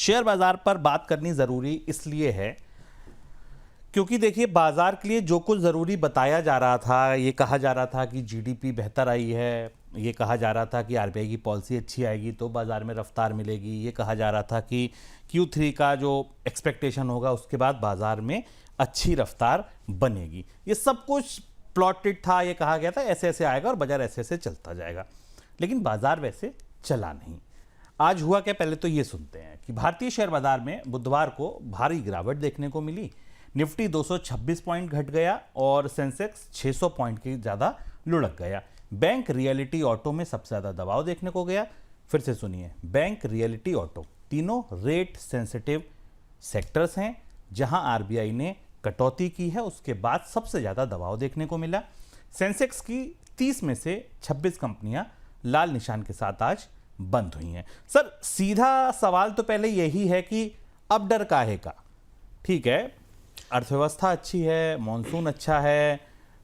Share बाजार पर बात करनी ज़रूरी इसलिए है क्योंकि देखिए, बाजार के लिए जो कुछ ज़रूरी बताया जा रहा था, ये कहा जा रहा था कि जीडीपी बेहतर आई है, ये कहा जा रहा था कि आरबीआई की पॉलिसी अच्छी आएगी तो बाज़ार में रफ्तार मिलेगी, ये कहा जा रहा था कि Q3 का जो एक्सपेक्टेशन होगा उसके बाद बाज़ार में अच्छी रफ्तार बनेगी। ये सब कुछ प्लॉटेड था, ये कहा गया था ऐसे ऐसे आएगा और बाज़ार ऐसे ऐसे चलता जाएगा, लेकिन बाज़ार वैसे चला नहीं। आज हुआ क्या, पहले तो ये सुनते हैं कि भारतीय शेयर बाजार में बुधवार को भारी गिरावट देखने को मिली। निफ्टी 226 पॉइंट घट गया और सेंसेक्स 600 पॉइंट की ज़्यादा लुढ़क गया। बैंक, रियलिटी, ऑटो में सबसे ज़्यादा दबाव देखने को गया। फिर से सुनिए, बैंक, रियलिटी, ऑटो तीनों रेट सेंसिटिव सेक्टर्स हैं जहां आरबीआई ने कटौती की है, उसके बाद सबसे ज़्यादा दबाव देखने को मिला। सेंसेक्स की 30 में से 26 कंपनियां लाल निशान के साथ आज बंद हुई हैं। सर, सीधा सवाल तो पहले यही है कि अब डर काहे का? ठीक है, अर्थव्यवस्था अच्छी है, मॉनसून अच्छा है,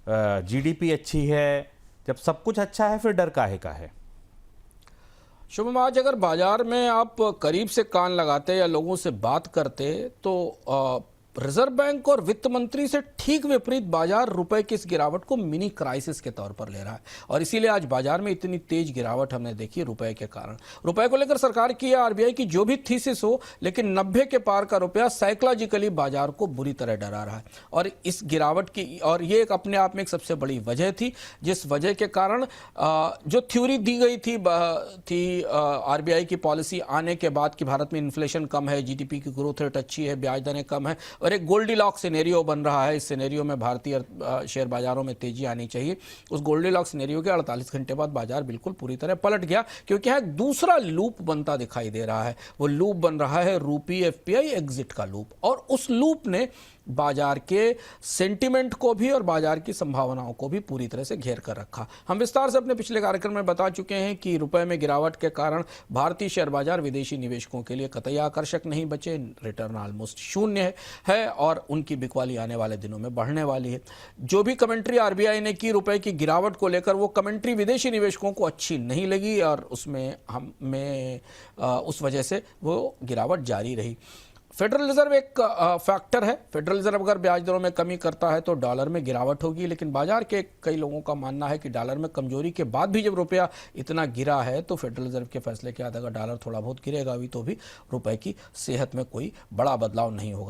जीडीपी अच्छी है, जब सब कुछ अच्छा है फिर डर काहे का है? शुभम, आज अगर बाजार में आप करीब से कान लगाते या लोगों से बात करते तो रिजर्व बैंक और वित्त मंत्री से ठीक विपरीत बाजार रुपए की इस गिरावट को मिनी क्राइसिस के तौर पर ले रहा है और इसीलिए आज बाजार में इतनी तेज गिरावट हमने देखी रुपए के कारण। रुपए को लेकर सरकार की या आरबीआई की जो भी थीसिस हो, लेकिन 90 के पार का रुपया साइकोलॉजिकली बाजार को बुरी तरह डरा रहा है और इस गिरावट की, और ये एक अपने आप में एक सबसे बड़ी वजह थी जिस वजह के कारण जो थ्योरी दी गई थी आरबीआई की पॉलिसी आने के बाद कि भारत में इन्फ्लेशन कम है, जीडीपी की ग्रोथ रेट अच्छी है, ब्याज दरें कम है और एक गोल्डीलॉक्स सिनेरियो बन रहा है। इस सिनेरियो में भारतीय शेयर बाजारों में तेजी आनी चाहिए। उस गोल्डीलॉक्स सिनेरियो के 48 घंटे बाद बाजार बिल्कुल पूरी तरह पलट गया क्योंकि यहाँ दूसरा लूप बनता दिखाई दे रहा है। वो लूप बन रहा है रूपी एफपीआई एग्जिट का लूप और उस लूप ने बाजार के सेंटिमेंट को भी और बाजार की संभावनाओं को भी पूरी तरह से घेर कर रखा। हम विस्तार से अपने पिछले कार्यक्रम में बता चुके हैं कि रुपए में गिरावट के कारण भारतीय शेयर बाजार विदेशी निवेशकों के लिए कतई आकर्षक नहीं बचे। रिटर्न ऑलमोस्ट शून्य है और उनकी बिकवाली आने वाले दिनों में बढ़ने वाली है। जो भी कमेंट्री आरबीआई ने की रुपए की गिरावट को लेकर, वो कमेंट्री विदेशी निवेशकों को अच्छी नहीं लगी और उसमें उस वजह से वो गिरावट जारी रही। फेडरल रिजर्व एक फैक्टर है। फेडरल रिजर्व अगर ब्याज दरों में कमी करता है तो डॉलर में गिरावट होगी, लेकिन बाजार के कई लोगों का मानना है कि डॉलर में कमजोरी के बाद भी जब रुपया इतना गिरा है तो फेडरल रिजर्व के फैसले के बाद अगर डॉलर थोड़ा बहुत गिरेगा भी तो भी रुपए की सेहत में कोई बड़ा बदलाव नहीं होगा।